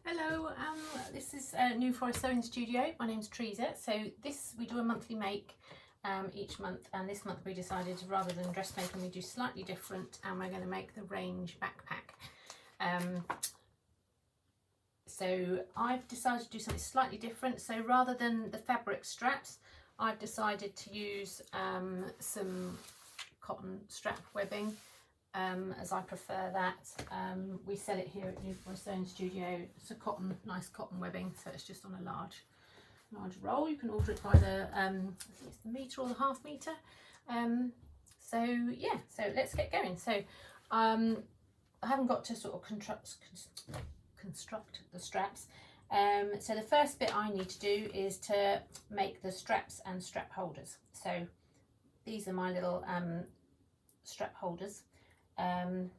Hello, this is New Forest Sewing Studio. My name's Teresa. So we do a monthly make each month, and this month we decided rather than dressmaking we do slightly different, and we're going to make the range backpack. So I've decided to do something slightly different. So rather than the fabric straps, I've decided to use some cotton strap webbing. As I prefer that. We sell it here at New Forest Sewing Studio. It's a nice cotton webbing, so it's just on a large roll. You can order it by the I think it's the metre or the half metre. So yeah, so let's get going. So I haven't got to sort of construct the straps. So the first bit I need to do is to make the straps and strap holders. So these are my little strap holders. I'm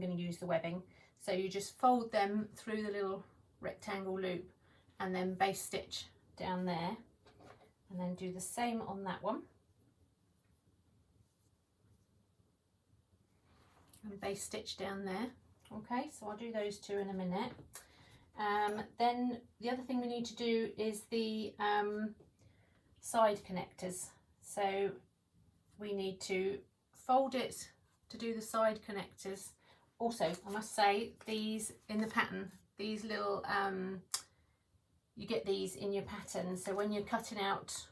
going to use the webbing. So you just fold them through the little rectangle loop and then base stitch down there, and then do the same on that one and base stitch down there. Okay, so I'll do those two in a minute. Then the other thing we need to do is the side connectors. So we need to fold it to do the side connectors. Also, I must say, these in the pattern, these little you get these in your pattern, so when you're cutting out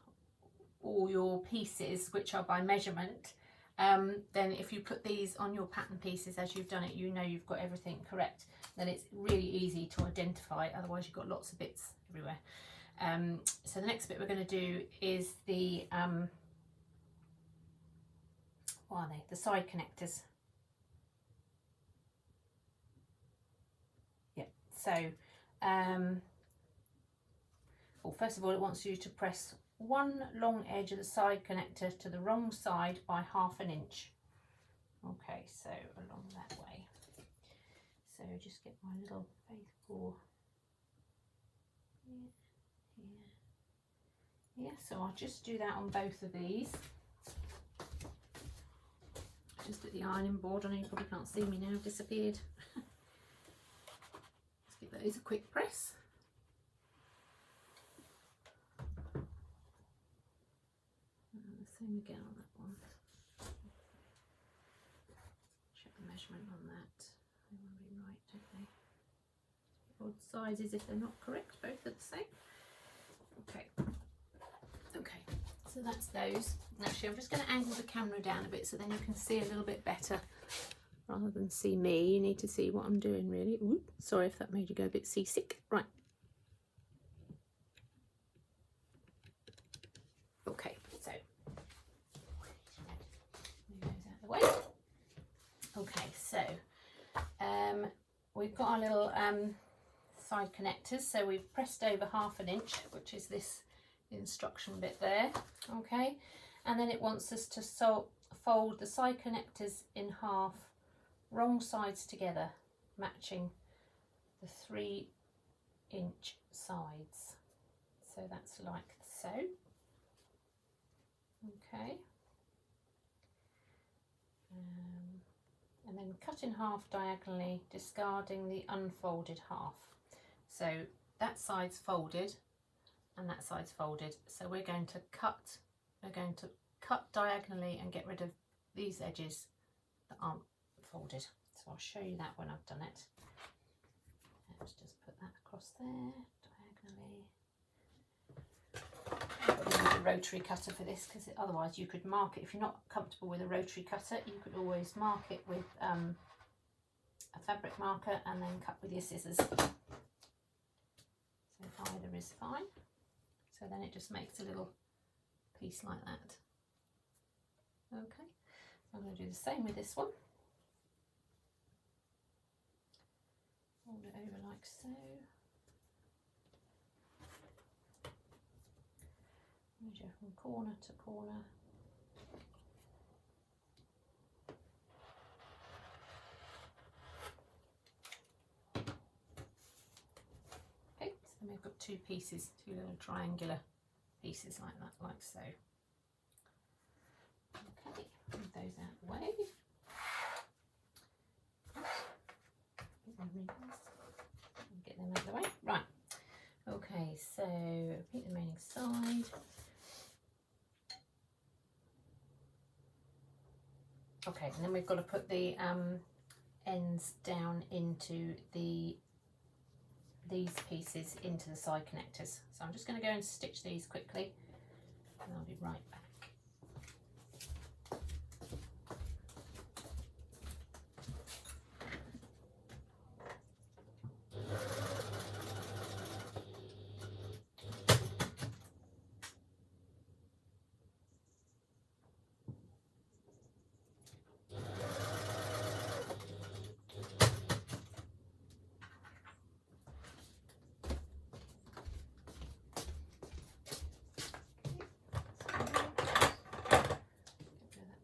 all your pieces, which are by measurement, then if you put these on your pattern pieces as you've done it, you know you've got everything correct. Then it's really easy to identify, otherwise you've got lots of bits everywhere. So the next bit we're going to do is the what are they? The side connectors. Yep. So, well, first of all, it wants you to press one long edge of the side connector to the wrong side by ½ inch. Okay, so along that way. So just get my little faithful here. So I'll just do that on both of these. Just at the ironing board. I know you probably can't see me now, I've disappeared. Let's give those a quick press. And the same again on that one. Check the measurement on that. They want to be right, don't they? Odd sizes if they're not correct, both are the same. Okay. Okay. So that's those. Actually, I'm just going to angle the camera down a bit so then you can see a little bit better. Rather than see me, you need to see what I'm doing, really. Ooh, sorry if that made you go a bit seasick. Right. Okay, so move those out of the way. Okay, so we've got our little side connectors. So we've pressed over ½ inch, which is this instruction bit there. Okay, and then it wants us to fold the side connectors in half, wrong sides together, matching the 3 inch sides. So that's like so. Okay, and then cut in half diagonally, discarding the unfolded half. So that side's folded and that side's folded, so we're going to cut diagonally and get rid of these edges that aren't folded. So I'll show you that when I've done it. Let's just put that across there diagonally. I need a rotary cutter for this, because otherwise you could mark it. If you're not comfortable with a rotary cutter, you could always mark it with a fabric marker and then cut with your scissors. So either is fine. So then it just makes a little piece like that. Okay, so I'm going to do the same with this one. Fold it over like so. Measure from corner to corner. Okay, so then we've got two pieces, two little triangular pieces like that, like so. Okay, move those out of the way. Get the rings. Okay, and then we've got to put the ends down into these pieces into the side connectors. So I'm just going to go and stitch these quickly and I'll be right back.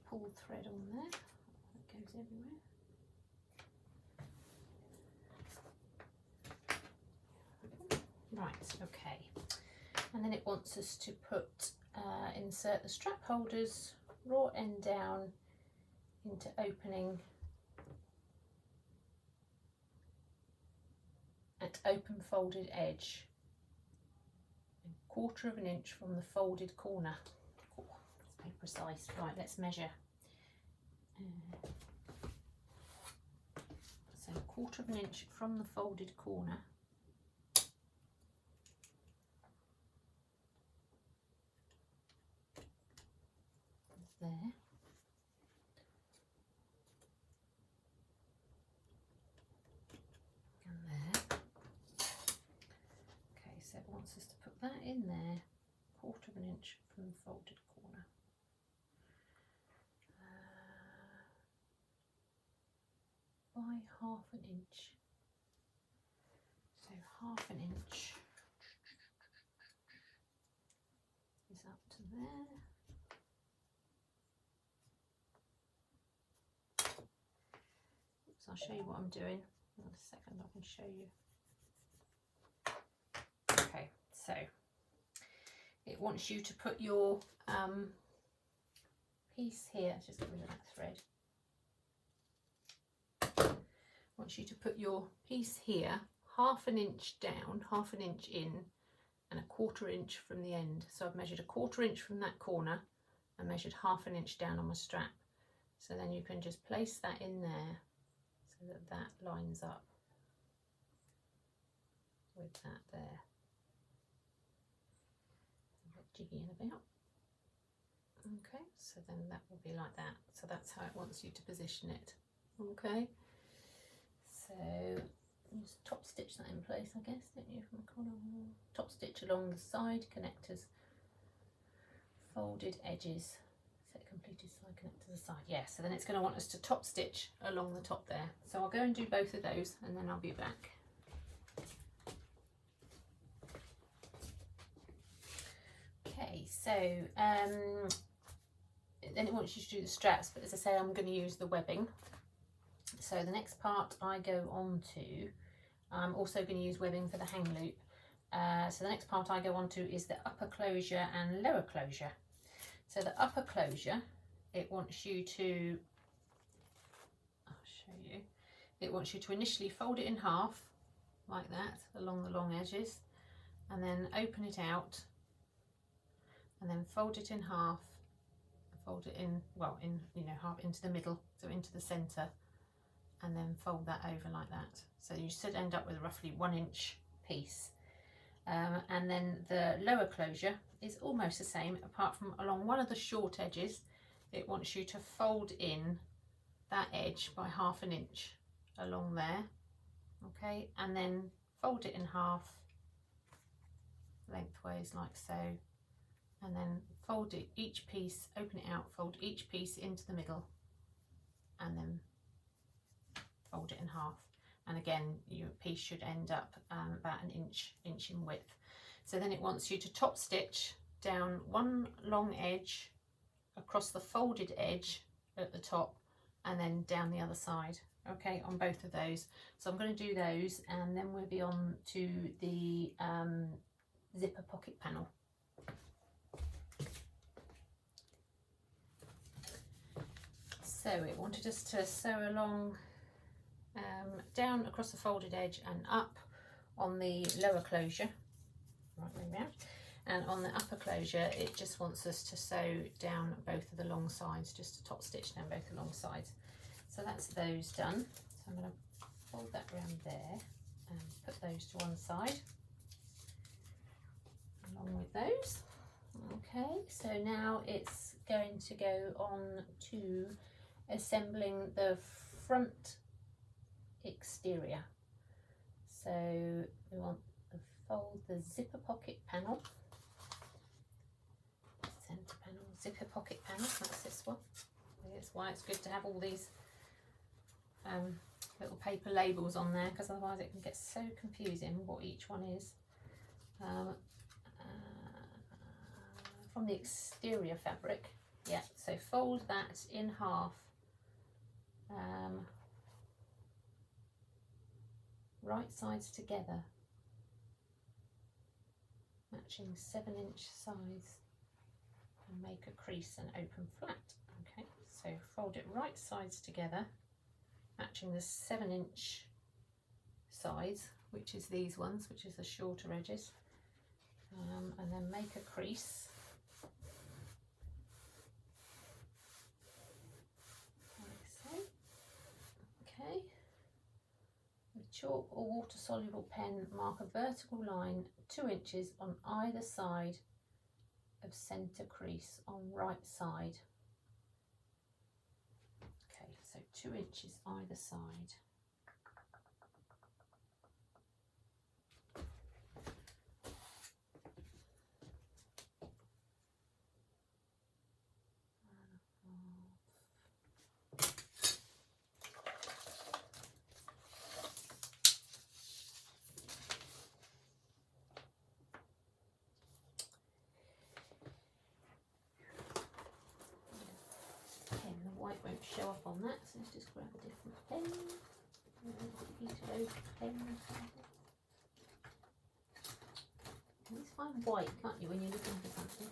Pull thread on there, that goes everywhere. Right, okay. And then it wants us to put, insert the strap holders, raw end down into opening at open folded edge, 1/4 of an inch from the folded corner. Oh, let's be precise. Right, let's measure. So 1/4 of an inch from the folded corner. There. And there. Okay, so it wants us to put that in there, 1/4 of an inch from the folded corner. By 1/2 an inch. So 1/2 an inch is up to there. Oops, I'll show you what I'm doing in a second. I can show you. Okay, so it wants you to put your piece here. Let's just get rid of that thread. Wants you to put your piece here 1/2 an inch down, 1/2 an inch in, and 1/4 inch from the end. So I've measured 1/4 inch from that corner and measured 1/2 an inch down on my strap. So then you can just place that in there so that that lines up with that there. A bit jiggy and about. Okay, so then that will be like that. So that's how it wants you to position it. Okay, so you just top stitch that in place, I guess, don't you, from the corner? Top stitch along the side connectors, folded edges, set completed side connect to the side. Yeah, so then it's going to want us to top stitch along the top there. So I'll go and do both of those and then I'll be back. Okay, so then it wants you to do the straps, but as I say, I'm going to use the webbing. So the next part I go on to, I'm also going to use webbing for the hang loop. So the next part I go on to is the upper closure and lower closure. So the upper closure, it wants you to, I'll show you, it wants you to initially fold it in half, like that, along the long edges, and then open it out, and then fold it in half, fold it in, well, in, you know, half into the middle, so into the centre, and then fold that over like that. So you should end up with a roughly 1 inch piece. And then the lower closure is almost the same, apart from along one of the short edges, it wants you to fold in that edge by 1/2 an inch along there, okay, and then fold it in half lengthways like so, and then fold it, each piece, open it out, fold each piece into the middle, and then fold it in half. And again, your piece should end up about an inch in width. So then it wants you to top stitch down one long edge across the folded edge at the top, and then down the other side, okay, on both of those. So I'm going to do those, and then we'll be on to the zipper pocket panel. So it wanted us to sew along down across the folded edge and up on the lower closure, right way round, and on the upper closure it just wants us to sew down both of the long sides, just to top stitch down both the long sides. So that's those done. So I'm going to fold that around there and put those to one side along with those. Okay, so now it's going to go on to assembling the front exterior. So we want to fold the zipper pocket panel, centre panel, zipper pocket panel, that's this one. That's why it's good to have all these little paper labels on there, because otherwise it can get so confusing what each one is. From the exterior fabric, yeah, so fold that in half, right sides together, matching 7-inch size, and make a crease and open flat. Okay, so fold it right sides together, matching the 7-inch sides, which is these ones, which is the shorter edges, and then make a crease. Okay, with chalk or water soluble pen, mark a vertical line 2 inches on either side of centre crease on right side. Okay, so 2 inches either side. White won't show up on that, so let's just grab a different pen. Pen. You always find white, can't you, when you're looking for something?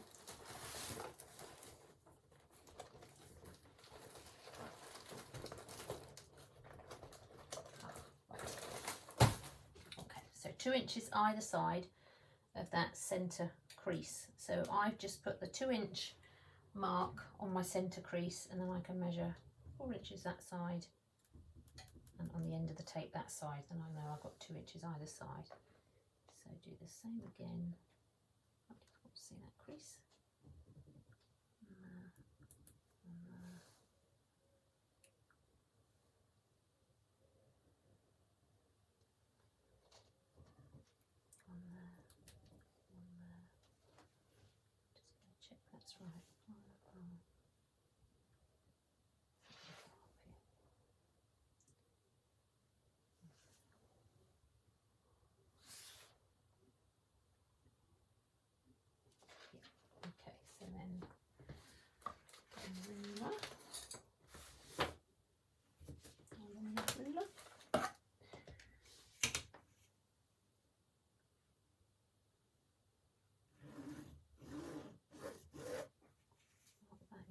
Right. Okay, so 2 inches either side of that centre crease. So I've just put the 2-inch mark on my centre crease, and then I can measure 4 inches that side, and on the end of the tape that side, and I know I've got 2 inches either side. So do the same again. See that crease? Just going to check that's right. Okay, so then ruler.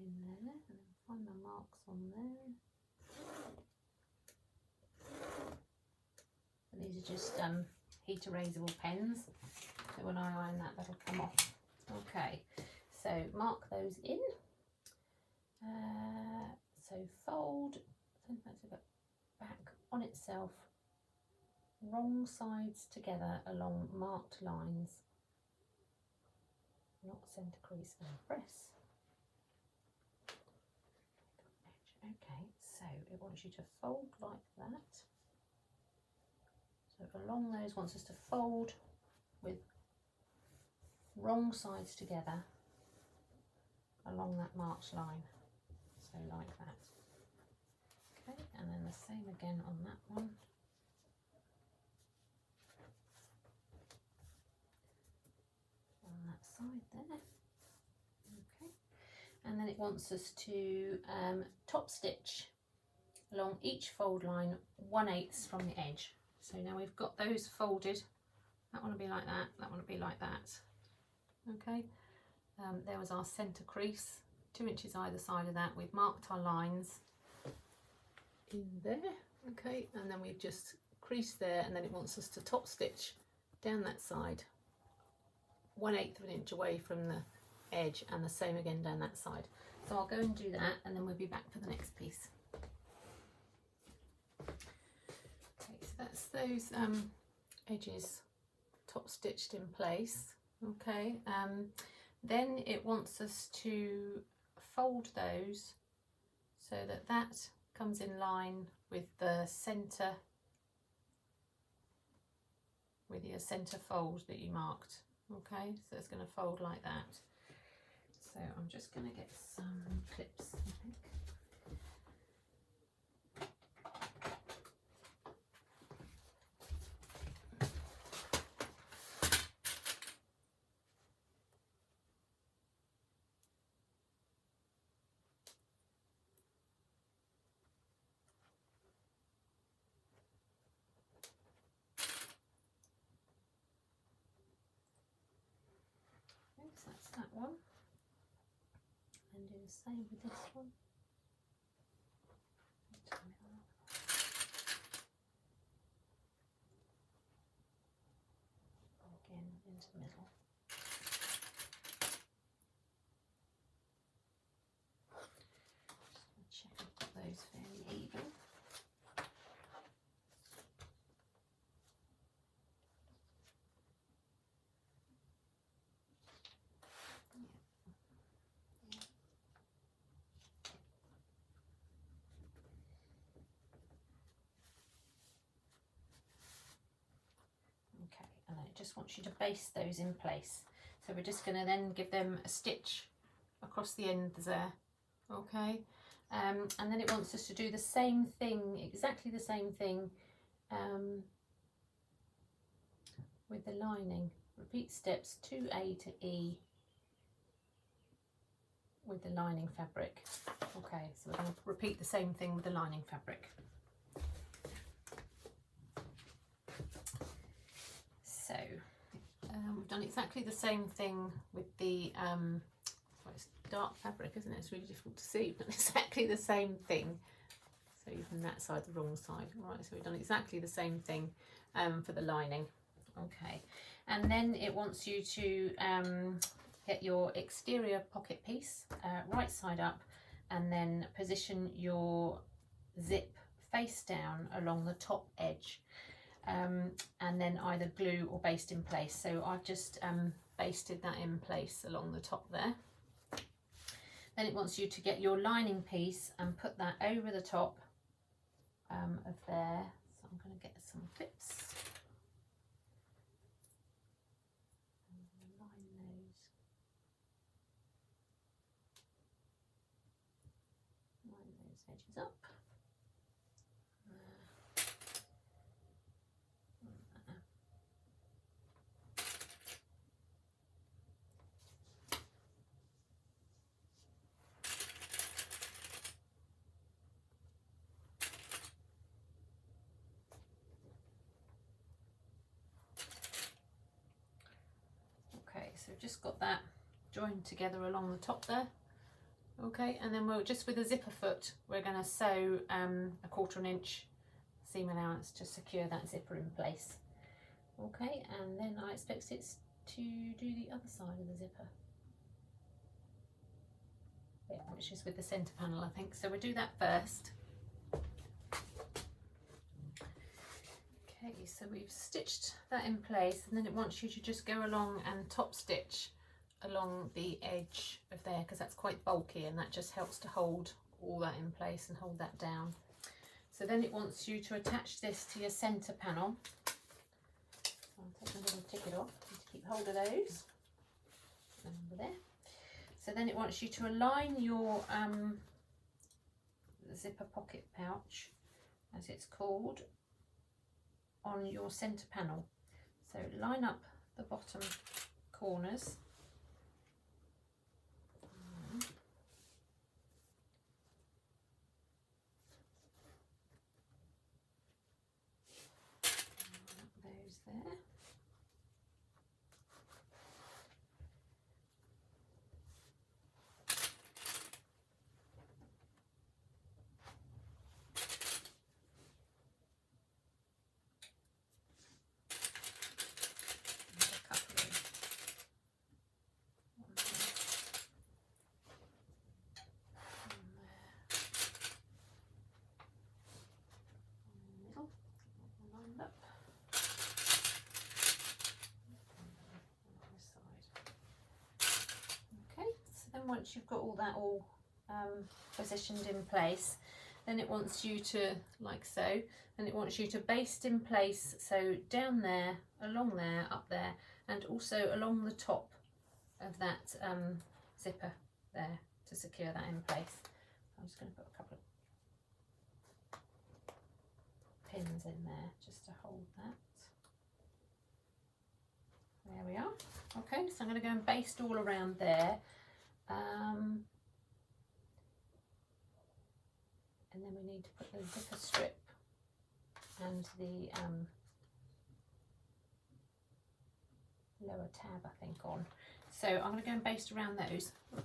In there, and then find my marks on there. And these are just heat erasable pens, so when I iron that, that'll come off. Okay, so mark those in. So fold back on itself, wrong sides together along marked lines, not centre crease, and press. Okay, so it wants you to fold like that. So along those wants us to fold with wrong sides together along that marked line. So like that. Okay, and then the same again on that one. On that side there. Okay. And then it wants us to top stitch along each fold line 1/8 from the edge. So now we've got those folded. That one will be like that, that one will be like that. Okay, there was our centre crease, 2 inches either side of that. We've marked our lines in there. Okay, and then we've just creased there, and then it wants us to top stitch down that side 1/8 of an inch away from the edge, and the same again down that side. So I'll go and do that, and then we'll be back for the next piece. Okay, so that's those edges top stitched in place. Okay, then it wants us to fold those so that that comes in line with the centre, with your centre fold that you marked. Okay, so it's going to fold like that. So I'm just going to get some clips, I think. So that's that one, and do the same with this one. Again into the middle. Just check I've got those fairly even. Okay, and I just want you to baste those in place. So we're just going to then give them a stitch across the end there. Okay, and then it wants us to do the same thing, exactly the same thing with the lining. Repeat steps 2A to E with the lining fabric. Okay, so we're going to repeat the same thing with the lining fabric. So we've done exactly the same thing with the well, it's dark fabric, isn't it? It's really difficult to see, but exactly the same thing. So even that side, the wrong side. All right, so we've done exactly the same thing for the lining. Okay, and then it wants you to get your exterior pocket piece right side up, and then position your zip face down along the top edge, and then either glue or baste in place. So I've just basted that in place along the top there. Then it wants you to get your lining piece and put that over the top of there. So I'm going to get some clips. Line those edges up. Okay, so we've just got that joined together along the top there. Okay, and then we'll just with a zipper foot, we're going to sew a 1/4 inch seam allowance to secure that zipper in place. Okay, and then I expect it to do the other side of the zipper. Yeah, which is with the centre panel, I think. So we'll do that first. Okay, so we've stitched that in place, and then it wants you to just go along and top stitch along the edge of there, because that's quite bulky, and that just helps to hold all that in place and hold that down. So then it wants you to attach this to your centre panel. So I'll take a little ticket off to keep hold of those. Over there. So then it wants you to align your zipper pocket pouch, as it's called, on your centre panel. So line up the bottom corners. Those there. once you've got all that positioned in place, then it wants you to, like so, and it wants you to baste in place, so down there, along there, up there, and also along the top of that zipper there to secure that in place. I'm just going to put a couple of pins in there just to hold that. There we are. Okay, so I'm going to go and baste all around there. And then we need to put the zipper strip and the lower tab, I think, on. So I'm going to go and baste around those. Okay.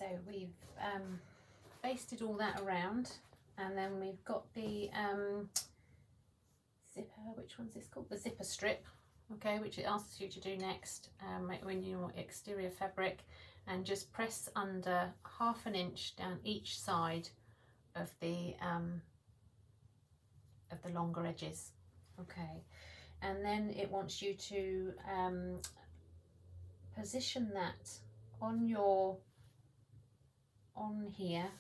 So we've basted all that around, and then we've got the zipper, which one's this called? The zipper strip, okay, which it asks you to do next when your exterior fabric, and just press under 1/2 inch down each side of the longer edges, okay. And then it wants you to position that on here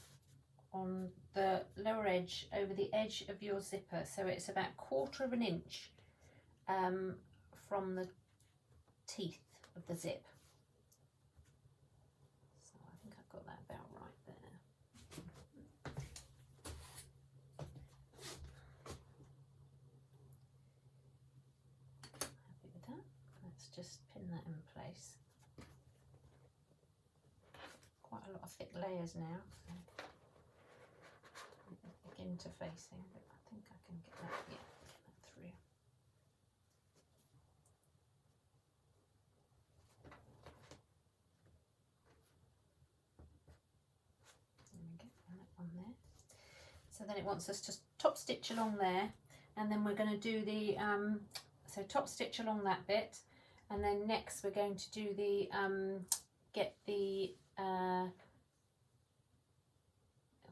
on the lower edge over the edge of your zipper, so it's about 1/4 inch from the teeth of the zip. So I think I've got that about right there. Happy with that. Let's just pin that in place. Quite a lot of thick layers now, so interfacing, but I think I can get that, yeah, get that through. There we go, and that one there. So then it wants us to top stitch along there, and then we're going to do the so top stitch along that bit, and then next we're going to do the get the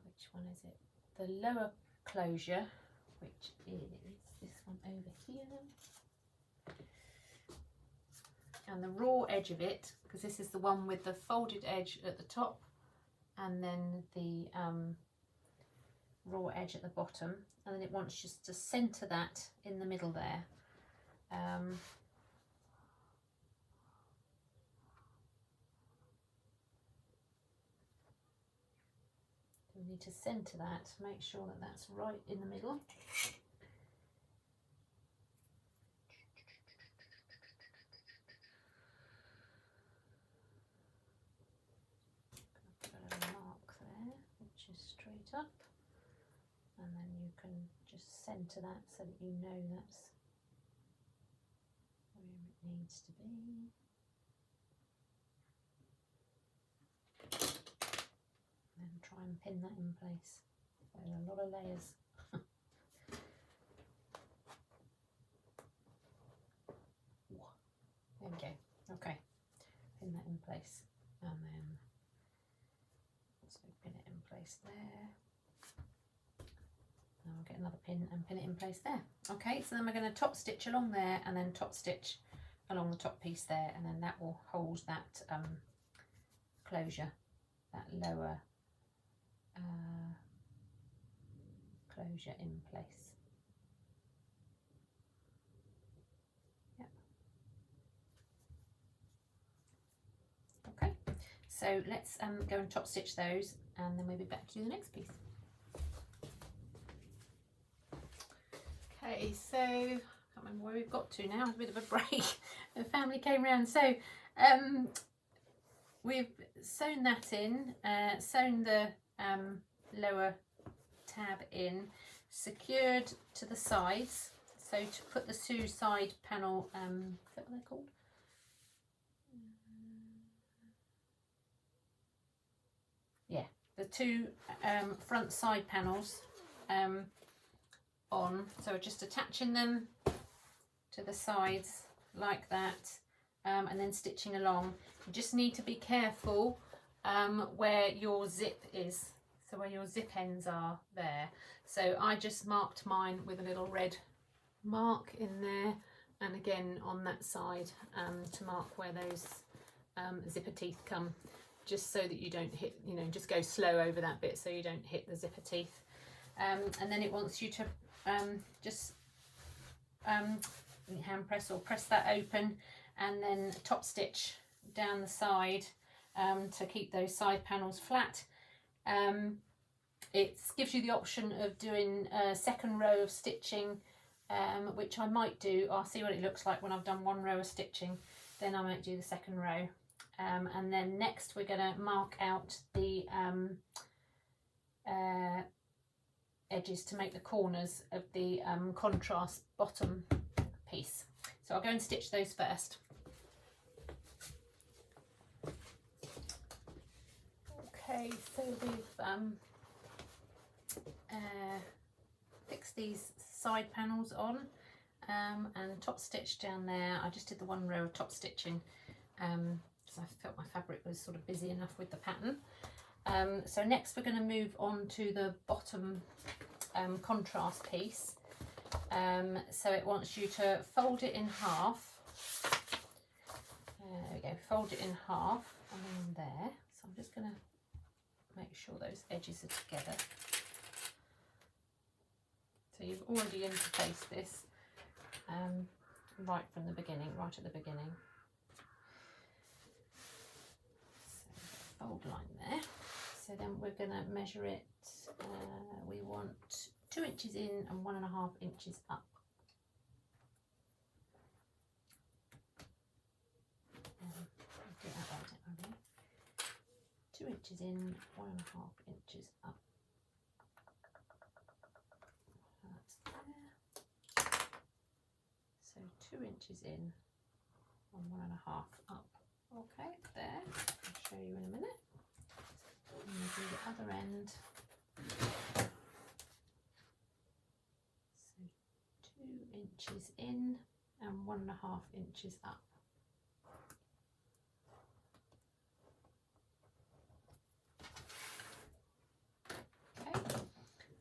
which one is it? The lower closure, which is this one over here, and the raw edge of it, because this is the one with the folded edge at the top and then the raw edge at the bottom, and then it wants just to center that in the middle there. We need to center that, make sure that that's right in the middle. Put a little mark there, which is straight up, and then you can just center that so that you know that's where it needs to be. And try and pin that in place. There are a lot of layers. There we go. Okay, pin that in place, and then also pin it in place there. And we'll get another pin and pin it in place there. Okay, so then we're going to top stitch along there, and then top stitch along the top piece there, and then that will hold that closure, that lower closure in place. Yep. Okay, so let's go and top stitch those, and then we'll be back to do the next piece. Okay, so I can't remember where we've got to now. A bit of a break. The family came round, so we've sewn that in, sewn the lower tab in, secured to the sides. So to put the two side panel, is that what they're called? Yeah, the two front side panels on. So just attaching them to the sides like that, and then stitching along. You just need to be careful where your zip is, so where your zip ends are there. So I just marked mine with a little red mark in there, and again on that side to mark where those zipper teeth come, just so that you don't hit, you know, just go slow over that bit so you don't hit the zipper teeth. And then it wants you to just hand press or press that open, and then top stitch down the side to keep those side panels flat. It gives you the option of doing a second row of stitching, which I might do. I'll see what it looks like when I've done one row of stitching, then I might do the second row. And then next we're going to mark out the edges to make the corners of the contrast bottom piece. So I'll go and stitch those first. Okay, so we've fixed these side panels on and top stitched down there. I just did the one row of top stitching because I felt my fabric was sort of busy enough with the pattern. So next we're going to move on to the bottom contrast piece. So it wants you to fold it in half. There we go, fold it in half along there. So I'm just going to make sure those edges are together. So you've already interfaced this right from the beginning, right at the beginning. So fold line there. So then we're going to measure it. We want 2 inches in and 1.5 inches up. I'll do that right, don't worry. 2 inches in, 1.5 inches up. That's there. So 2 inches in and 1.5 up. Okay, there. I'll show you in a minute. And we'll do the other end. So 2 inches in and 1.5 inches up. Okay,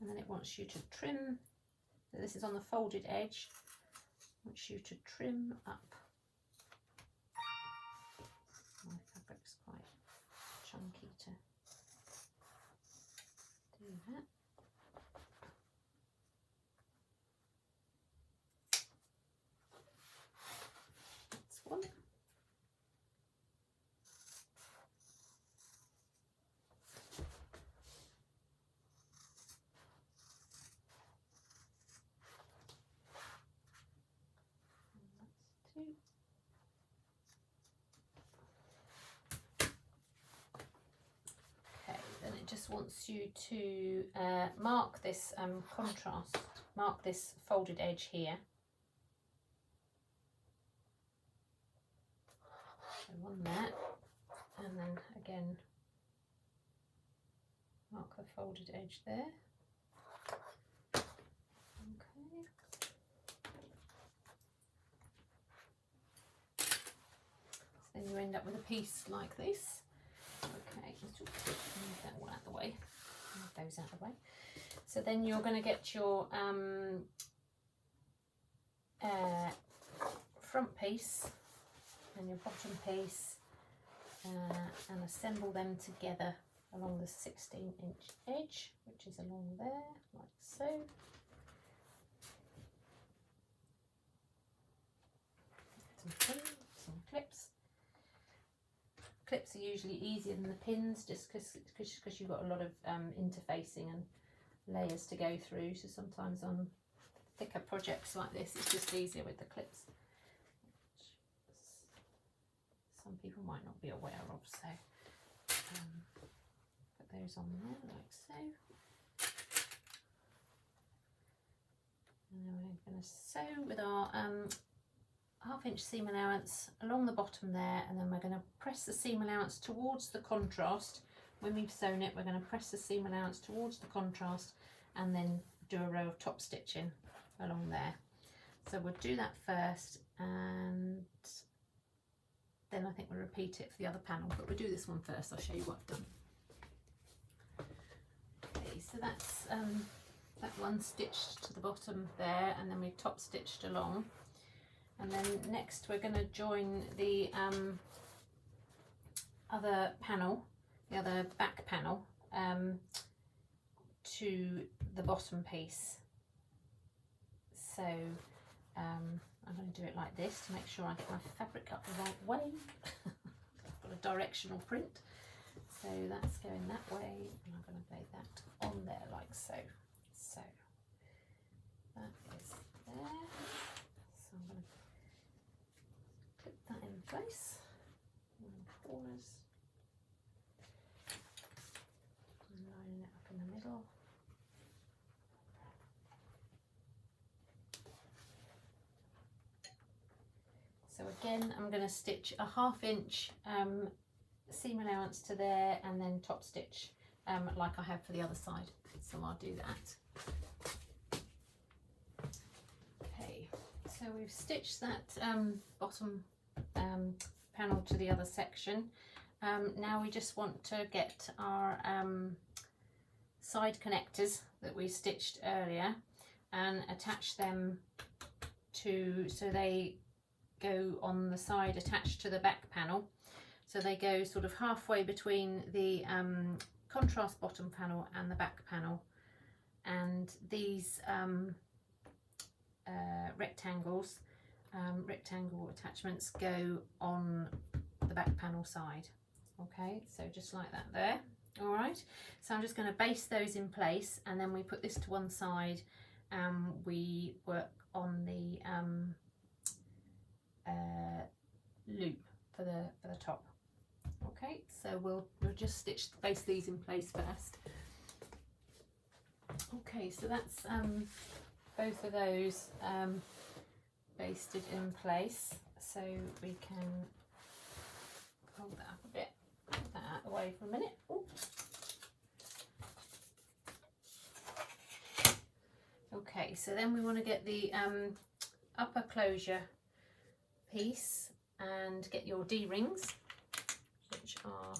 and then it wants you to trim. So this is on the folded edge. It wants you to trim up. My fabric's quite chunky to do that. That's one. And that's 2. Then it just wants you to mark this contrast, mark this folded edge here. So one there, and then again mark the folded edge there. Okay. So then you end up with a piece like this. Okay, let's just move that one out of the way. Move those out of the way. So then you're going to get your front piece and your bottom piece and assemble them together along the 16-inch edge, which is along there, like so. Some pins, some clips. Clips are usually easier than the pins just because you've got a lot of interfacing and layers to go through, so sometimes on thicker projects like this it's just easier with the clips, which some people might not be aware of, so put those on there like so. And then we're going to sew with our 1/2 inch seam allowance along the bottom there, and then we're going to press the seam allowance towards the contrast. When we've sewn it, we're going to press the seam allowance towards the contrast and then do a row of top stitching along there. So we'll do that first, and then I think we'll repeat it for the other panel, but we'll do this one first. I'll show you what I've done. Okay, so that's that one stitched to the bottom there, and then we top stitched along. And then next we're going to join the other panel, the other back panel, to the bottom piece. So I'm going to do it like this to make sure I get my fabric up the right way. I've got a directional print, so that's going that way, and I'm going to lay that on there like so. So that is there. So I'm going to clip that in place, and corners, and line it up in the middle. So again, I'm going to stitch a 1/2 inch seam allowance to there, and then top stitch like I have for the other side. So I'll do that. Okay, so we've stitched that bottom panel to the other section. Now we just want to get our side connectors that we stitched earlier and attach them to, so they go on the side attached to the back panel. So they go sort of halfway between the contrast bottom panel and the back panel. And these rectangle attachments go on the back panel side. Okay, so just like that there. All right, so I'm just going to base those in place, and then we put this to one side and we work on the loop for the top. Okay, so we'll just base these in place first. Okay, so that's both of those basted in place, so we can hold that up a bit, put that out of the way for a minute. Ooh. Okay, so then we want to get the upper closure piece and get your D-rings, which are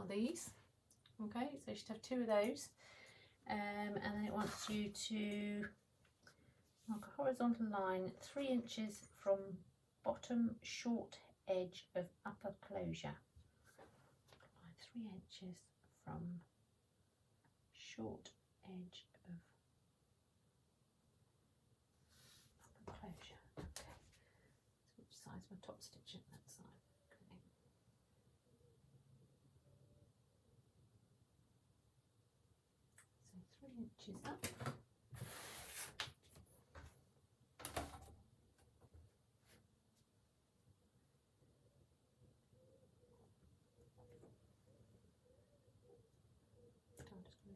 these. Okay, so you should have 2 of those, and then it wants you to mark a horizontal line 3 inches from bottom short edge of upper closure. 3 inches from short edge of upper closure. Okay, so which side's my top stitch at that side? Okay. So 3 inches up.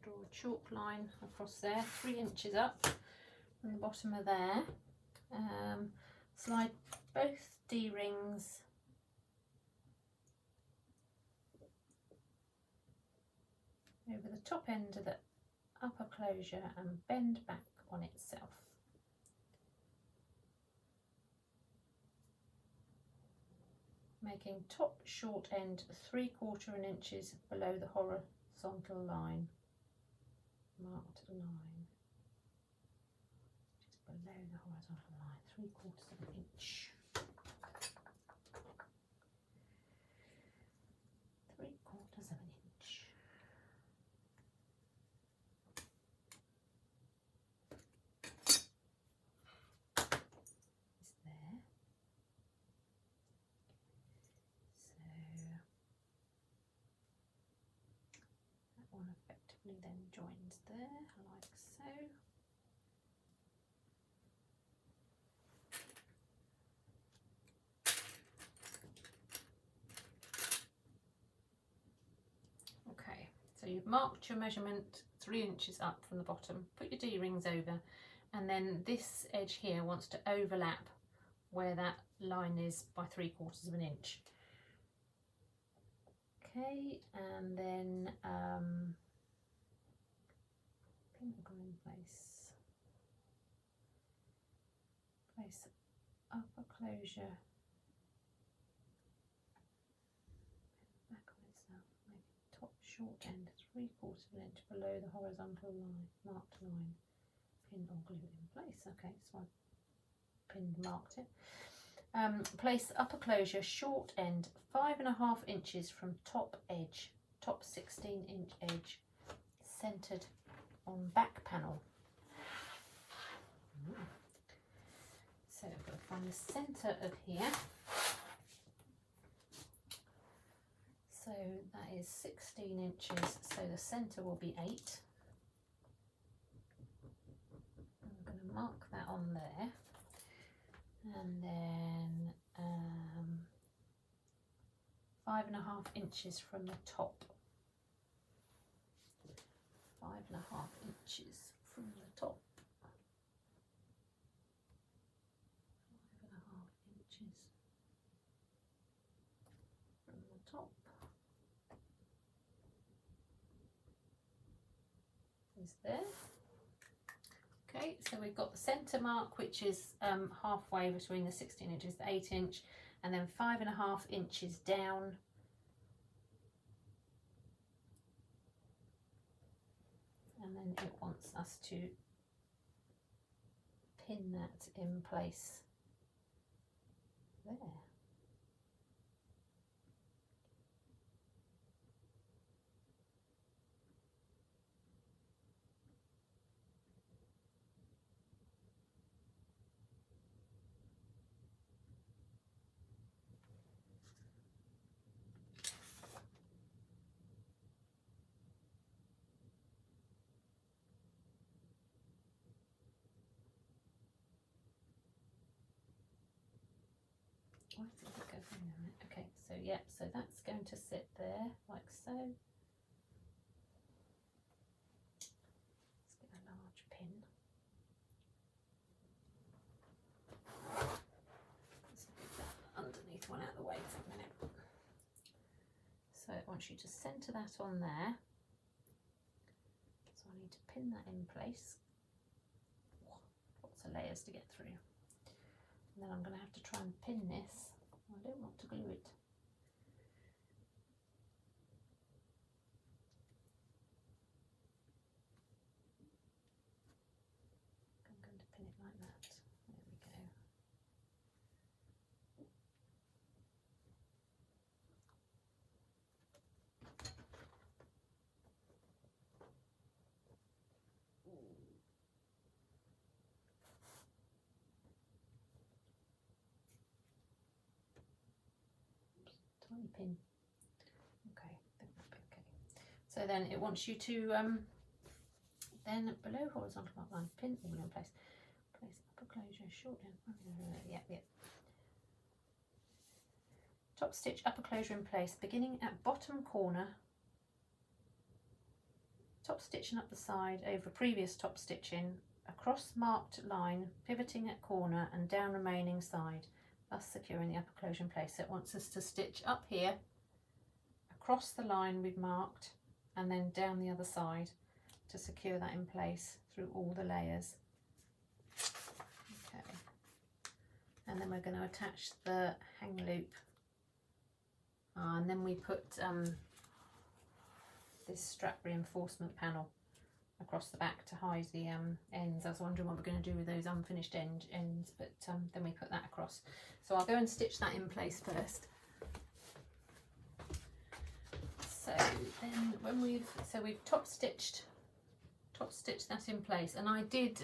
Draw a chalk line across there, 3 inches up from the bottom of there. Slide both D-rings over the top end of the upper closure and bend back on itself. Making top short end 3/4 inches below the horizontal line. Marked line, just below the horizontal line, 3/4 inch. 3/4 inch. Is there. So that one effectively then joins there, like so. Okay, so you've marked your measurement 3 inches up from the bottom, put your D-rings over, and then this edge here wants to overlap where that line is by 3/4 inch. Okay, and then pinnacle in place. Place upper closure back on itself, make top short end 3/4 inch below the horizontal line, marked line, pin or glue in place. Okay, so I pinned, marked it. Place upper closure short end 5.5 inches from top edge, top 16-inch edge, centered on back panel. So I've got to find the center of here. So that is 16 inches, so the center will be 8. I'm going to mark that on there. And then 5.5 inches from the top. 5.5 inches from the top. 5.5 inches from the top. is there. Okay, so we've got the centre mark, which is halfway between the 16 inches, the 8 inch, and then 5.5 inches down. And then it wants us to pin that in place there. Why did it go from there? Okay, so yeah, so that's going to sit there like so. Let's get a large pin. Let's get that underneath one out of the way for a minute. So it wants you to centre that on there. So I need to pin that in place. Lots of layers to get through. And then I'm going to have to try and pin this. I don't want to glue it. I'm going to pin it like that. There we go. Tiny pin. Okay, that might be okay. So then it wants you to then below horizontal mark line, pin all in place. Place upper closure, short down. Yeah. Top stitch upper closure in place, beginning at bottom corner. Top stitching up the side over previous top stitching, across marked line, pivoting at corner and down remaining side, thus securing the upper closure in place. So it wants us to stitch up here, across the line we've marked, and then down the other side to secure that in place through all the layers. Okay, and then we're going to attach the hang loop, and then we put this strap reinforcement panel across the back to hide the ends. I was wondering what we're going to do with those unfinished ends, but then we put that across. So I'll go and stitch that in place first. So then when we've top stitched that in place, and I did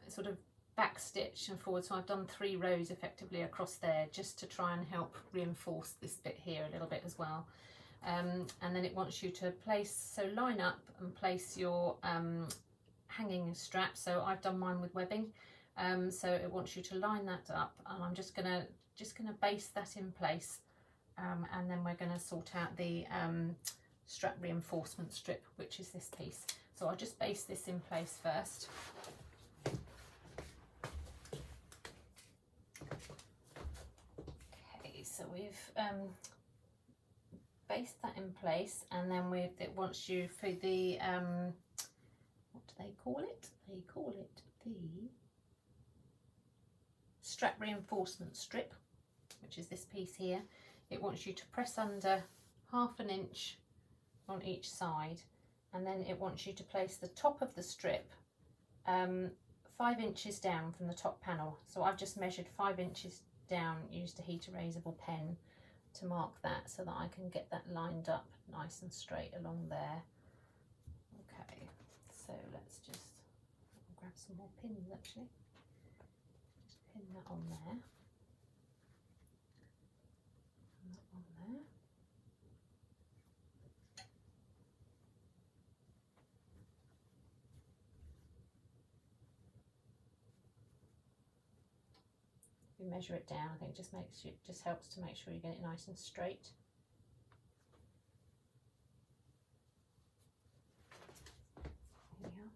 sort of back stitch and forward, so I've done 3 rows effectively across there just to try and help reinforce this bit here a little bit as well. And then it wants you to place, so line up and place your hanging strap. So I've done mine with webbing, so it wants you to line that up, and I'm just gonna base that in place, and then we're going to sort out the strap reinforcement strip, which is this piece. So I'll just base this in place first. Okay, so we've based that in place, and then it wants you for the what do they call it? They call it the strap reinforcement strip, which is this piece here. It wants you to press under 1/2 inch on each side, and then it wants you to place the top of the strip 5 inches down from the top panel. So I've just measured 5 inches down, used a heat erasable pen to mark that so that I can get that lined up nice and straight along there. Okay, so let's just grab some more pins actually. Just pin that on there. And that on there. You measure it down, I think it just helps to make sure you get it nice and straight. Here we are,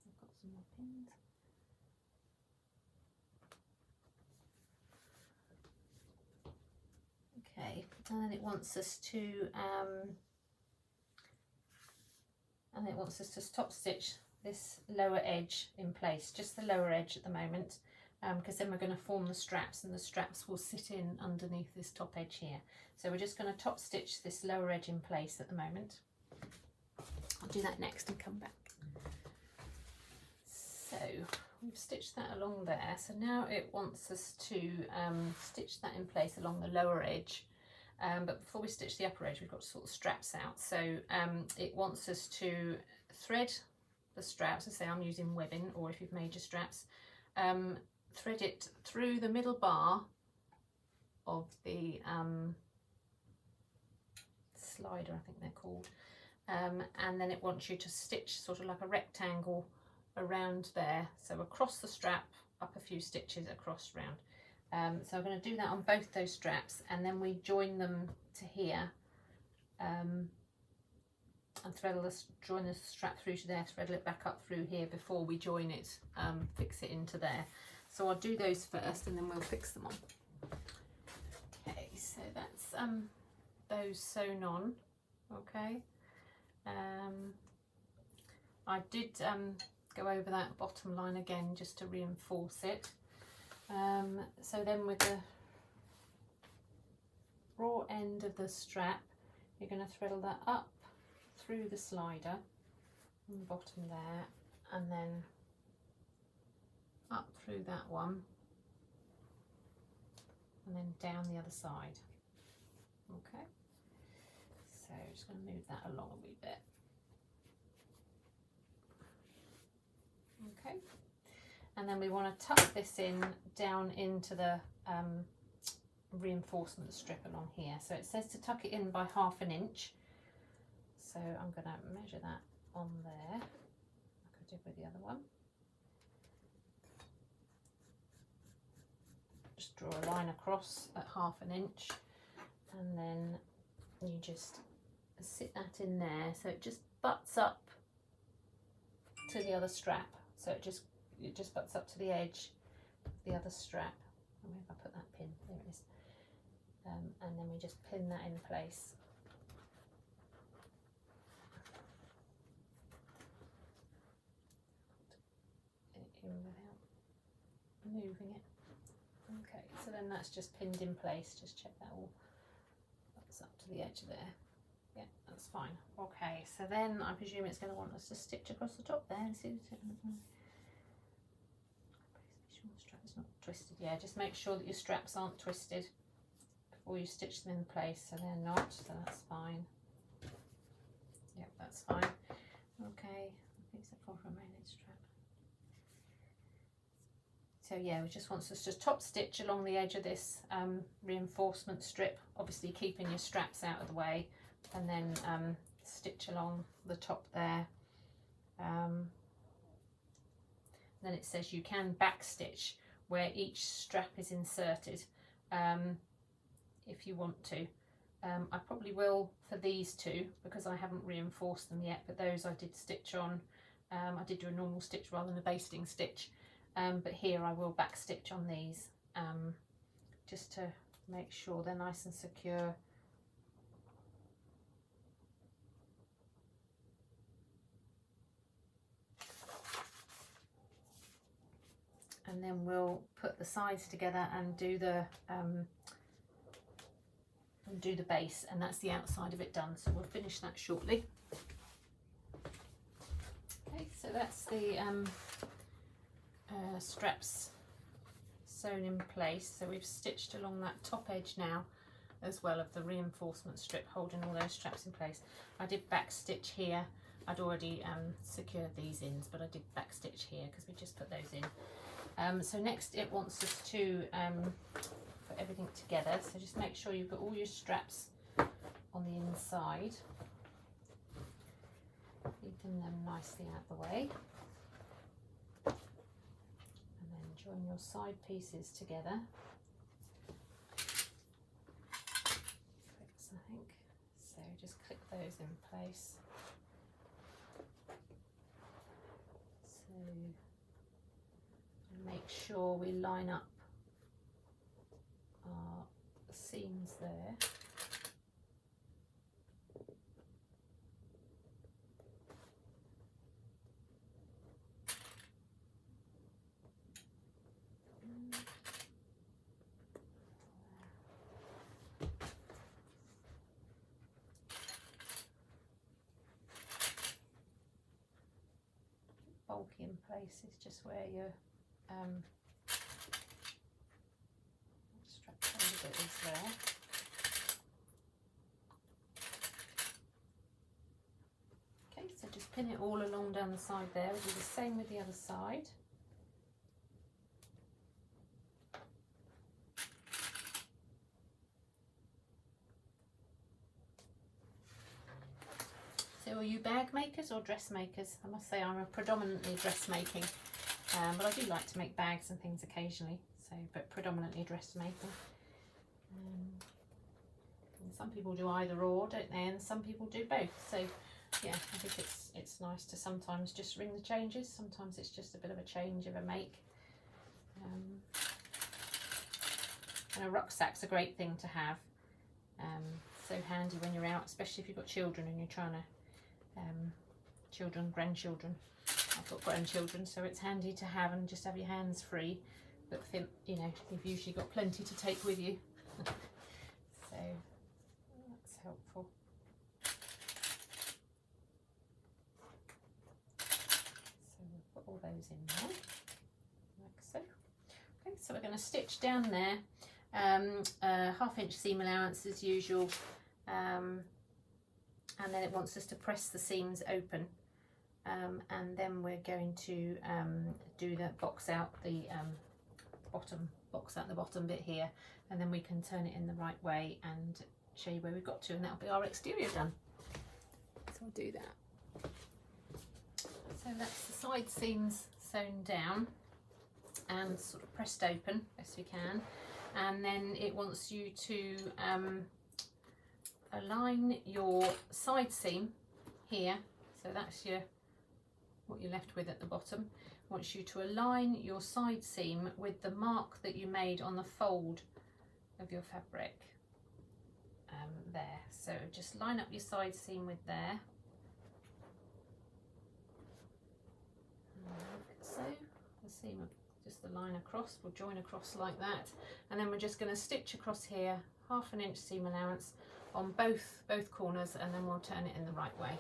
I've got some more pins. Okay, and then it wants us to and it wants us to top stitch this lower edge in place, just the lower edge at the moment, because then we're going to form the straps, and the straps will sit in underneath this top edge here. So we're just going to top stitch this lower edge in place at the moment. I'll do that next and come back. So we've stitched that along there, so now it wants us to stitch that in place along the lower edge, but before we stitch the upper edge we've got to sort the straps out. So it wants us to thread the straps. I say I'm using webbing, or if you've made your straps, thread it through the middle bar of the slider, I think they're called, and then it wants you to stitch sort of like a rectangle around there, so across the strap, up a few stitches, across round. So I'm going to do that on both those straps, and then we join them to here, and join the strap through to there, thread it back up through here before we join it, fix it into there. So I'll do those first and then we'll fix them on. Okay, so that's those sewn on. Okay, I did go over that bottom line again just to reinforce it. So then with the raw end of the strap, you're going to thread that up through the slider on the bottom there, and then up through that one, and then down the other side. Okay, so just going to move that along a wee bit. Okay, and then we want to tuck this in down into the reinforcement strip along here. So it says to tuck it in by ½ inch. So I'm going to measure that on there, like I did with the other one. Just draw a line across at ½ inch, and then you just sit that in there so it just butts up to the other strap. So it just butts up to the edge of the other strap. Where have I put that pin? There it is. And then we just pin that in place. In without moving it. Okay, so then that's just pinned in place. Just check that all butts up to the edge there. Yeah, that's fine. Okay, so then I presume it's going to want us to stitch across the top there and see the strap is not twisted. Yeah, just make sure that your straps aren't twisted before you stitch them in place. So they're not, so that's fine. Yep, that's fine. Okay, except for remaining strap. So yeah, it just wants us to top stitch along the edge of this reinforcement strip, obviously keeping your straps out of the way, and then stitch along the top there. Then it says you can back stitch where each strap is inserted if you want to. I probably will for these two because I haven't reinforced them yet, but those I did stitch on. I did do a normal stitch rather than a basting stitch. But here I will back stitch on these just to make sure they're nice and secure. And then we'll put the sides together and do the base, and that's the outside of it done. So we'll finish that shortly. Okay, so that's the straps sewn in place. So we've stitched along that top edge now as well of the reinforcement strip holding all those straps in place. I did back stitch here. I'd already secured these ends, but I did back stitch here because we just put those in. So next it wants us to put everything together, so just make sure you've got all your straps on the inside, keeping them nicely out of the way. Join your side pieces together. Clicks, I think. So just click those in place. So make sure we line up our seams there. bulky in places, just where your strap bit is there. Okay, so just pin it all along down the side there. We'll do the same with the other side. So are you bag makers or dressmakers? I must say I'm a predominantly dressmaking, but I do like to make bags and things occasionally, so but predominantly dressmaking. And some people do either or, don't they? And some people do both. So yeah, I think it's nice to sometimes just ring the changes. Sometimes it's just a bit of a change of a make. And a rucksack's a great thing to have. So handy when you're out, especially if you've got children and you're trying to grandchildren. I've got grandchildren, so it's handy to have and just have your hands free. But you know, you've usually got plenty to take with you. So that's helpful. So we'll put all those in there, like so. Okay, so we're going to stitch down there, 1/2 inch seam allowance as usual, and then it wants us to press the seams open, and then we're going to do the box out the bottom bit here, and then we can turn it in the right way and show you where we've got to, and that'll be our exterior done. So we'll do that. So that's the side seams sewn down and sort of pressed open best we can, and then it wants you to align your side seam here, so that's what you're left with at the bottom. It wants you to align your side seam with the mark that you made on the fold of your fabric there. So just line up your side seam with there, like so. The seam, just the line across, will join across like that, and then we're just going to stitch across here 1/2 inch seam allowance on both corners, and then we'll turn it in the right way.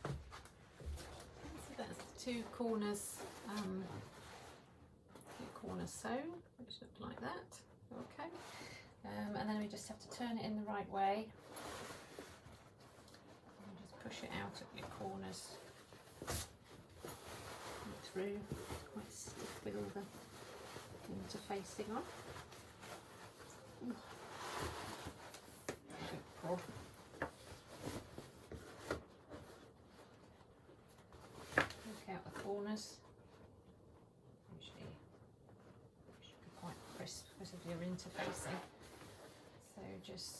So that's the two corners sewn, which look like that. Okay, and then we just have to turn it in the right way and just push it out at your corners and through. It's quite stiff with all the interfacing on. Look out the corners. Usually should be quite crisp because of your interfacing. So just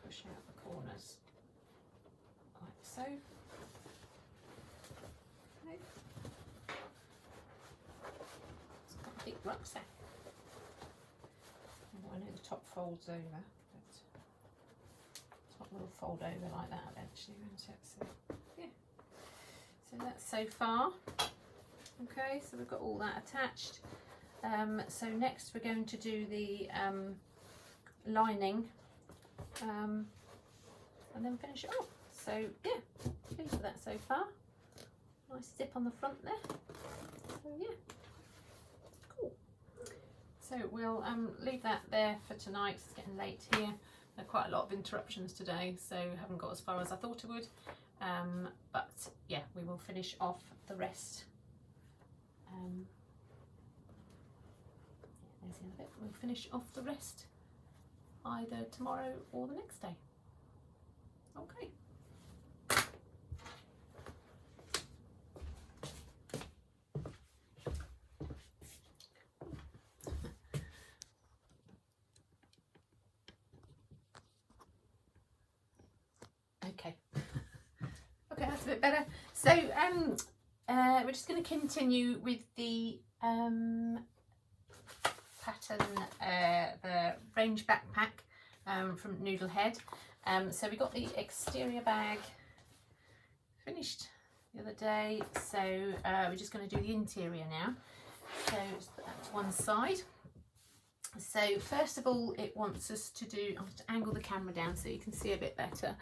push out the corners like so. Okay. It's quite a big rucksack. I know the top folds over, but top will fold over like that eventually, won't it? So yeah, so that's so far. Okay, so we've got all that attached. So next we're going to do the lining, and then finish it off. So yeah, pleased with that so far. Nice zip on the front there. So yeah. So we'll leave that there for tonight. It's getting late here. There are quite a lot of interruptions today, so haven't got as far as I thought I would. But yeah, we will finish off the rest. There's the end of it. We'll finish off the rest either tomorrow or the next day. Okay. Okay. Okay, that's a bit better. So we're just going to continue with the pattern, the range backpack from Noodlehead. So we got the exterior bag finished the other day, so we're just going to do the interior now. So just put that to one side. So first of all, it wants us to do, I'll have to angle the camera down so you can see a bit better.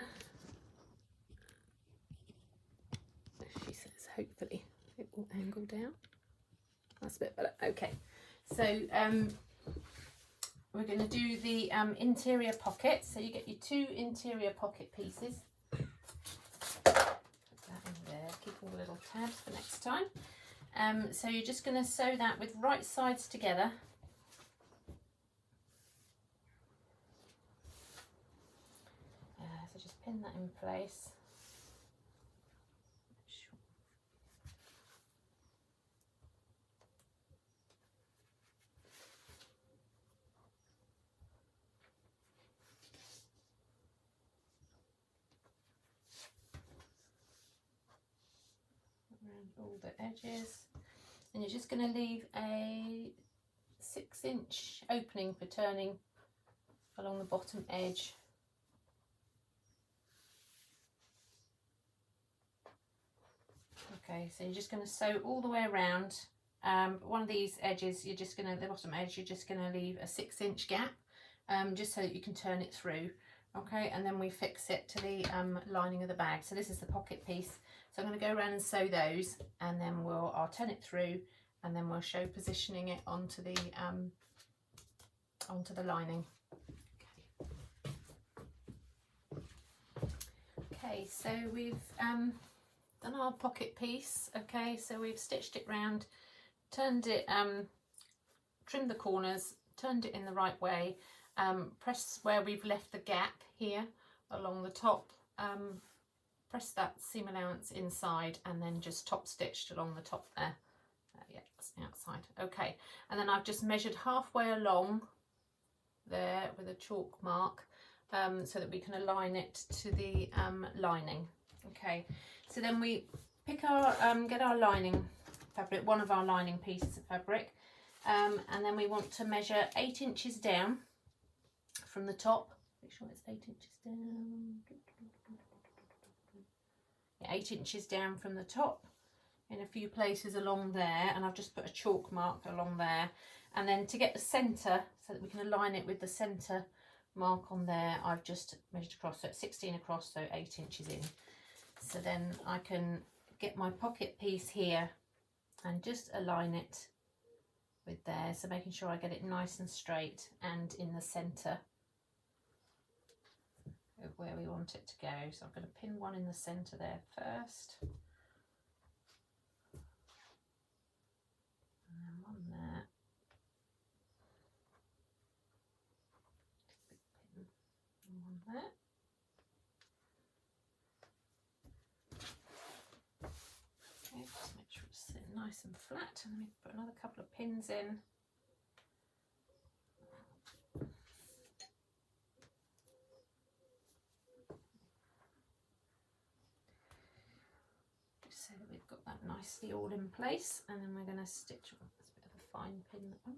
She's hopefully it will angle down. That's a bit better. Okay, so we're going to do the interior pocket. So you get your 2 interior pocket pieces. Put that in there. Keep all the little tabs for next time. So you're just going to sew that with right sides together. So just pin that in place. Around all the edges, and you're just going to leave a 6-inch opening for turning along the bottom edge. Okay, so you're just going to sew all the way around. One of these edges, you're just going to, the bottom edge, you're just going to leave a 6-inch gap, just so that you can turn it through. Okay, and then we fix it to the lining of the bag. So this is the pocket piece. So I'm going to go around and sew those, and then I'll turn it through, and then we'll show positioning it onto the lining. Okay, so we've done our pocket piece. Okay, so we've stitched it round, turned it, trimmed the corners, turned it in the right way. Press where we've left the gap here along the top, press that seam allowance inside, and then just top stitched along the top there. Yeah, that's the outside. Okay, and then I've just measured halfway along there with a chalk mark, so that we can align it to the lining. Okay, so then we pick our get our lining fabric, one of our lining pieces of fabric, and then we want to measure 8 inches down from the top. Make sure it's 8 inches down. Yeah, 8 inches down from the top in a few places along there, and I've just put a chalk mark along there. And then to get the centre, so that we can align it with the centre mark on there, I've just measured across, so it's 16 across, so 8 inches in. So then I can get my pocket piece here and just align it with there, so making sure I get it nice and straight and in the centre of where we want it to go. So I'm going to pin one in the centre there first, and then one there, pin and one there. Okay, just make sure it's sitting nice and flat, and then we put another couple of pins in. So that we've got that nicely all in place, and then we're going to stitch. Oh, that's a bit of a fine pin, that one.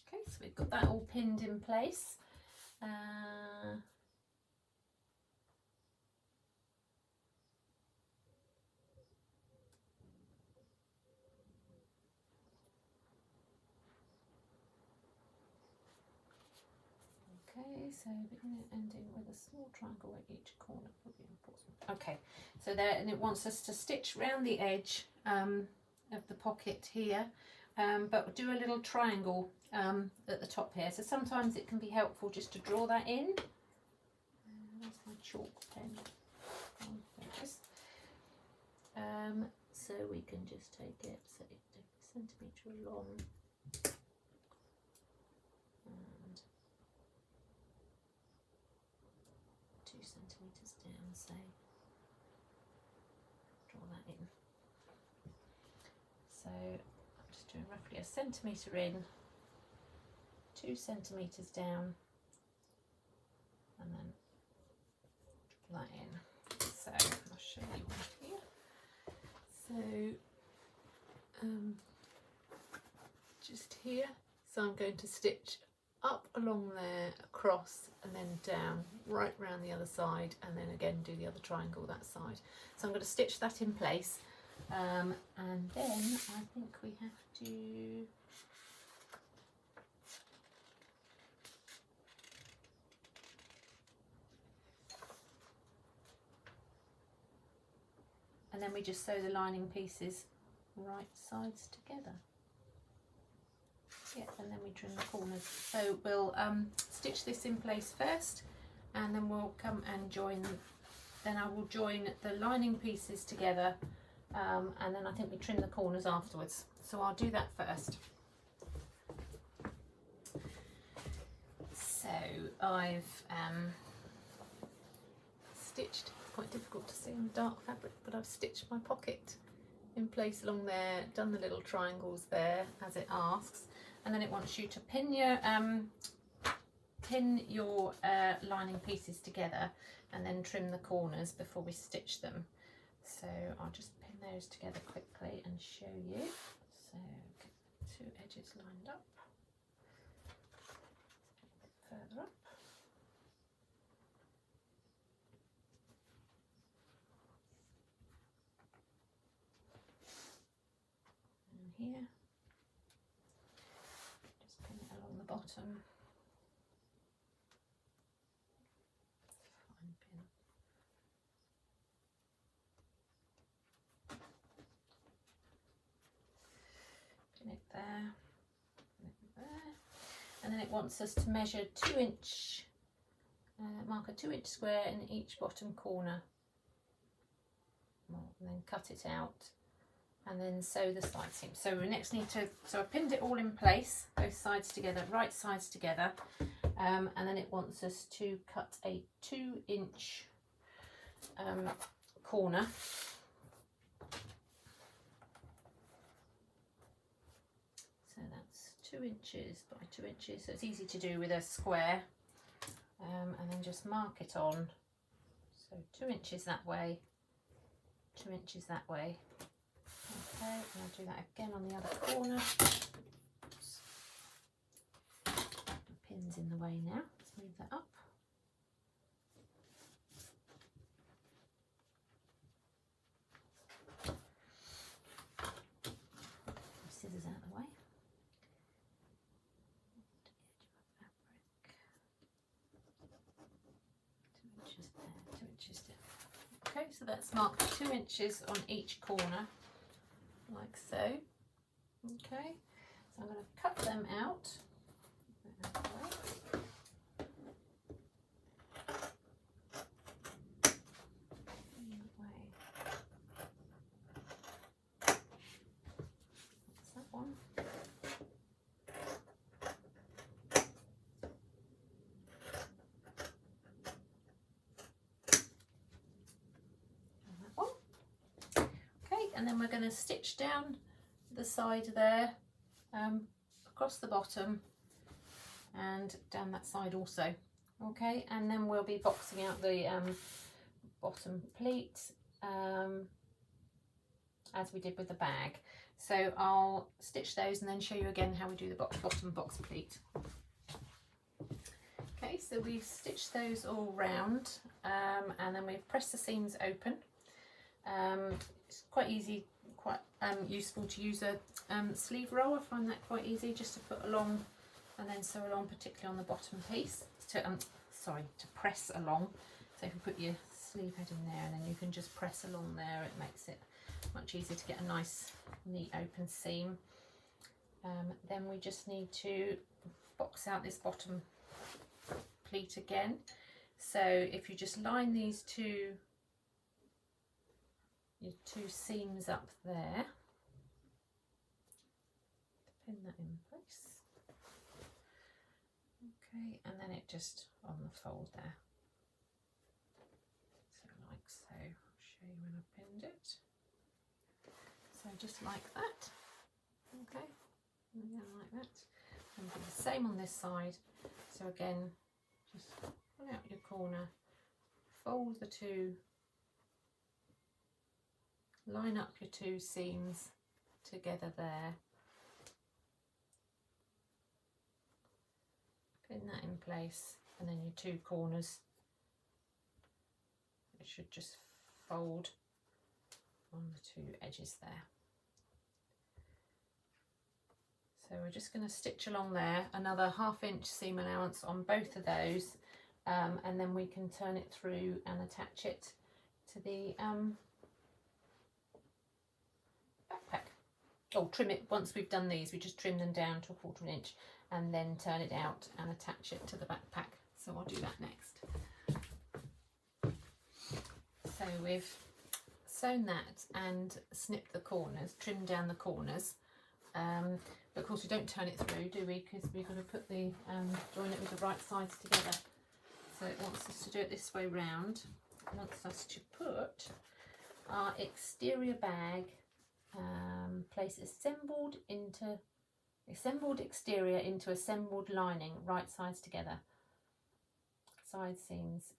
Okay, so we've got that all pinned in place. Okay, so beginning and ending with a small triangle at each corner for reinforcement. Okay, so there, and it wants us to stitch round the edge of the pocket here, but do a little triangle at the top here. So sometimes it can be helpful just to draw that in. Where's my chalk pen? Oh, there it is. So we can just take it, say, a centimetre long. And 2 centimetres down, say, draw that in. So I'm just doing roughly 1 centimetre in, 2 centimetres down, and then draw that in. So I'll show you one here. So just here, so I'm going to stitch up along there, across, and then down, right round the other side, and then again do the other triangle that side. So I'm going to stitch that in place, and then I think we have to and then we just sew the lining pieces right sides together. Yeah, and then we trim the corners. So we'll stitch this in place first, and then we'll come and join, then I will join the lining pieces together, and then I think we trim the corners afterwards. So I'll do that first. So I've stitched, quite difficult to see on dark fabric, but I've stitched my pocket in place along there, done the little triangles there as it asks, and then it wants you to pin your lining pieces together and then trim the corners before we stitch them. So I'll just pin those together quickly and show you. So get the two edges lined up, a bit further up. And here, just pin it along the bottom. Fine pin. Pin it there, pin it there, and then it wants us to measure 2-inch, mark a 2-inch square in each bottom corner, and then cut it out, and then sew the side seam. So we next need to, so I pinned it all in place, both sides together, right sides together, and then it wants us to cut a 2-inch corner. So that's 2 inches by 2 inches, so it's easy to do with a square, and then just mark it on. So 2 inches that way, 2 inches that way. Okay, and I'll do that again on the other corner. Oops. The pin's in the way now, let's move that up. Scissors out of the way. 2 inches there, 2 inches there. Okay, so that's marked 2 inches on each corner, like so. Okay, so I'm going to cut them out. That's that one. And that one. Okay, and then we're going to stitch down the side there, across the bottom and down that side also. Okay, and then we'll be boxing out the bottom pleat as we did with the bag. So I'll stitch those and then show you again how we do the bottom box pleat. Okay, so we've stitched those all round, and then we've pressed the seams open. It's quite easy, quite useful to use a sleeve roll. I find that quite easy, just to put along and then sew along, particularly on the bottom piece, to to press along. So if you put your sleeve head in there and then you can just press along there, it makes it much easier to get a nice neat open seam. Then we just need to box out this bottom pleat again. So if you just line these your two seams up there, pin that in place. Okay, and then it just on the fold there. So like so, I'll show you when I pinned it. So just like that. Okay, and again like that. And do the same on this side. So again, just pull out your corner, fold the two, line up your two seams together there. pin that in place, and then your 2 corners, it should just fold on the 2 edges there. So we're just going to stitch along there, another 1/2 inch seam allowance on both of those, and then we can turn it through and attach it to the backpack. Oh, trim it once we've done these, we just trim them down to 1/4 inch and then turn it out and attach it to the backpack. So I'll do that next. So we've sewn that and snipped the corners, trimmed down the corners. But of course we don't turn it through, do we? Because we've got to put the join it with the right sides together. So it wants us to do it this way round. It wants us to put our exterior bag, place assembled exterior into assembled lining, right sides together. Side seams.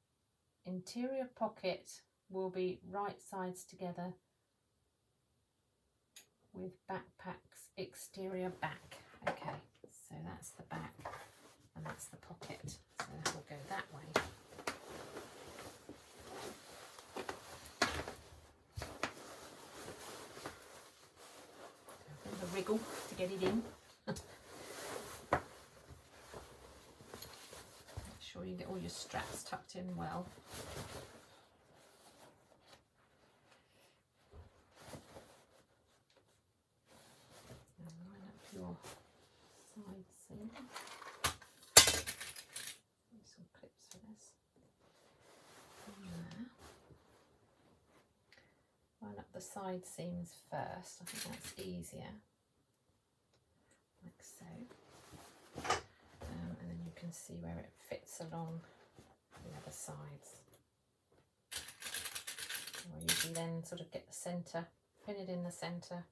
Interior pocket will be right sides together with backpack's exterior back. Okay, so that's the back and that's the pocket. So that will go that way. A bit of a wriggle to get it in. Make sure you get all your straps tucked in well. Your side seam. Use some clips for this. There. Line up the side seams first. I think that's easier, like so. And then you can see where it fits along the other sides. Or usually then sort of get the centre, pin it in the centre.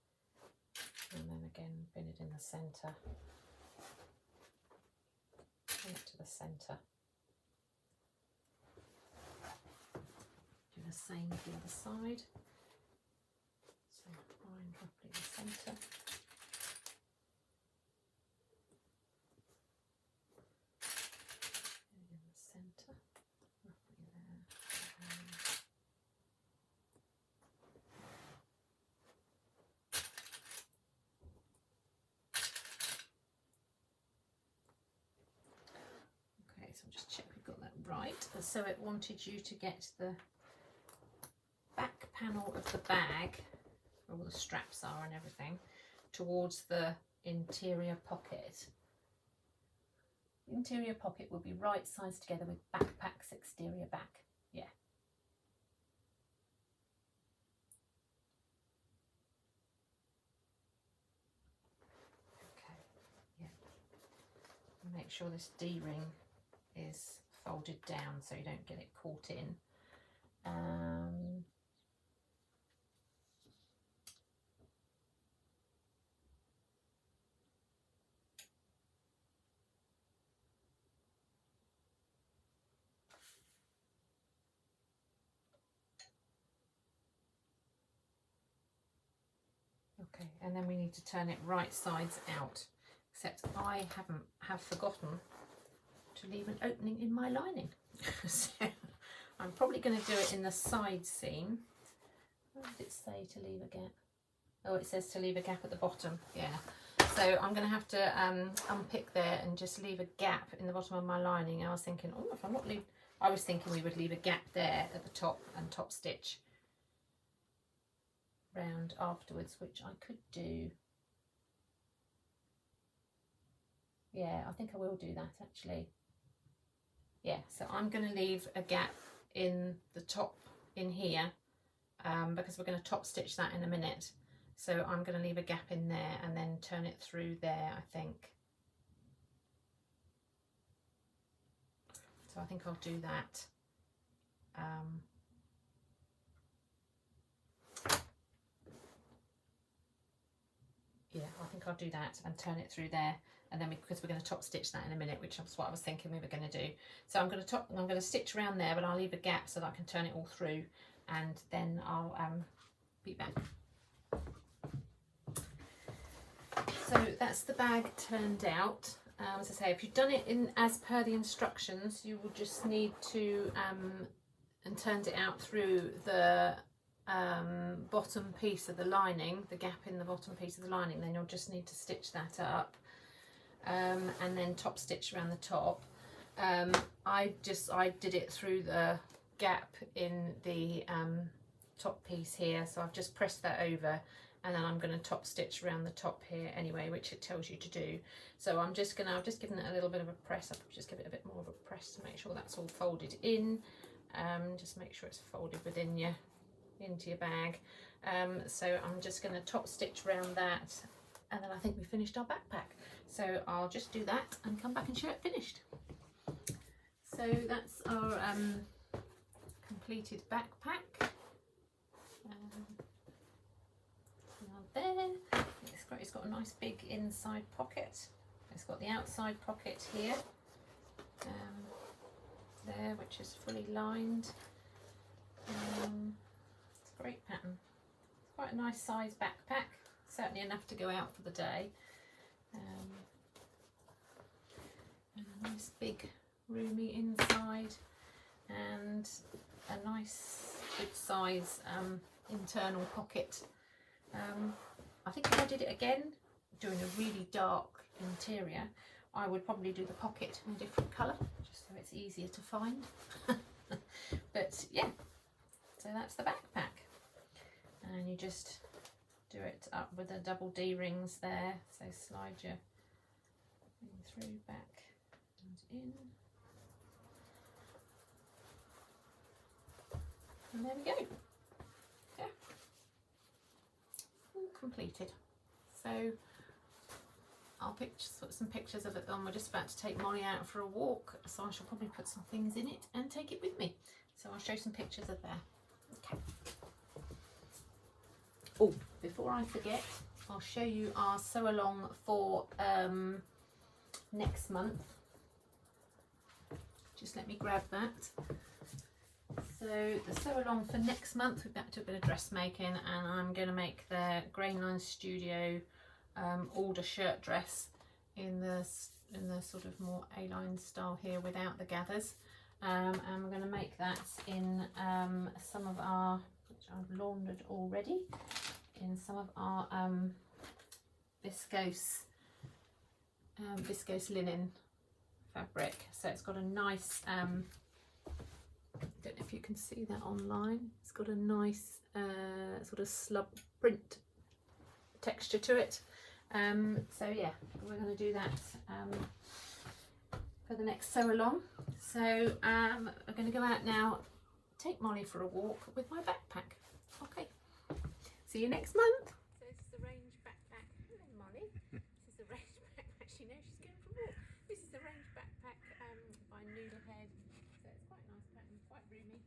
And then again, pin it in the centre, pin it to the centre. Do the same with the other side. So find roughly the centre. Pin it in the centre, roughly there. So I'll just check we've got that right. So it wanted you to get the back panel of the bag, where all the straps are and everything, towards the interior pocket. The interior pocket will be right sides together with backpack's exterior back. Yeah. Okay. Yeah. Make sure this D-ring is folded down so you don't get it caught in. Okay, and then we need to turn it right sides out, except I have forgotten to leave an opening in my lining. So I'm probably going to do it in the side seam. What did it say to leave a gap? Oh, it says to leave a gap at the bottom. Yeah. So I'm going to have to unpick there and just leave a gap in the bottom of my lining. I was thinking, oh, if I'm not leaving, I was thinking we would leave a gap there at the top and top stitch round afterwards, which I could do. Yeah, I think I will do that actually. Yeah, so I'm going to leave a gap in the top in here because we're going to top stitch that in a minute. So I'm going to leave a gap in there and then turn it through there, I think. So I think I'll do that. Yeah, I think I'll do that and turn it through there, and then because we're going to top stitch that in a minute, which is what I was thinking we were going to do. So I'm going to stitch around there, but I'll leave a gap so that I can turn it all through, and then I'll be back. So that's the bag turned out. as I say, if you've done it in as per the instructions, you will just need to and turned it out through the bottom piece of the lining, the gap in the bottom piece of the lining, then you'll just need to stitch that up and then top stitch around the top. I did it through the gap in the top piece here, so I've just pressed that over, and then I'm going to top stitch around the top here anyway, which it tells you to do. So I've just given it a little bit of a press. I'll just give it a bit more of a press to make sure that's all folded in. Just make sure it's folded within your into your bag. So I'm just going to top stitch around that, and then I think we finished our backpack. So I'll just do that and come back and show it finished. So that's our completed backpack. There, it's got a nice big inside pocket. It's got the outside pocket here, there, which is fully lined. It's a great pattern. It's quite a nice size backpack, certainly enough to go out for the day. And a nice big roomy inside, and a nice good size internal pocket. I think if I did it again, doing a really dark interior, I would probably do the pocket in a different colour, just so it's easier to find. But yeah, so that's the backpack, and you just do it up with the double D rings there, so slide your thing through, back and in, and there we go. Yeah, all completed. So I'll put some pictures of it on. We're just about to take Molly out for a walk, so I shall probably put some things in it and take it with me. So I'll show some pictures of there. Okay. Oh, before I forget, I'll show you our sew along for next month. Just let me grab that. So the sew along for next month, we've got to do a bit of dressmaking, and I'm going to make the Grainline Studio Alder shirt dress in the sort of more A-line style here without the gathers, and we're going to make that in some of our, which I've laundered already, in some of our viscose linen fabric. So it's got a nice don't know if you can see that online, it's got a nice sort of slub print texture to it. So yeah, we're going to do that for the next sew along. So I'm going to go out now, take Molly for a walk with my backpack. Okay, see you next month. So this is the range backpack. Hello Molly. This is the range backpack. She knows she's going for a walk. This is the range backpack by Noodlehead. So it's quite a nice pattern, quite roomy.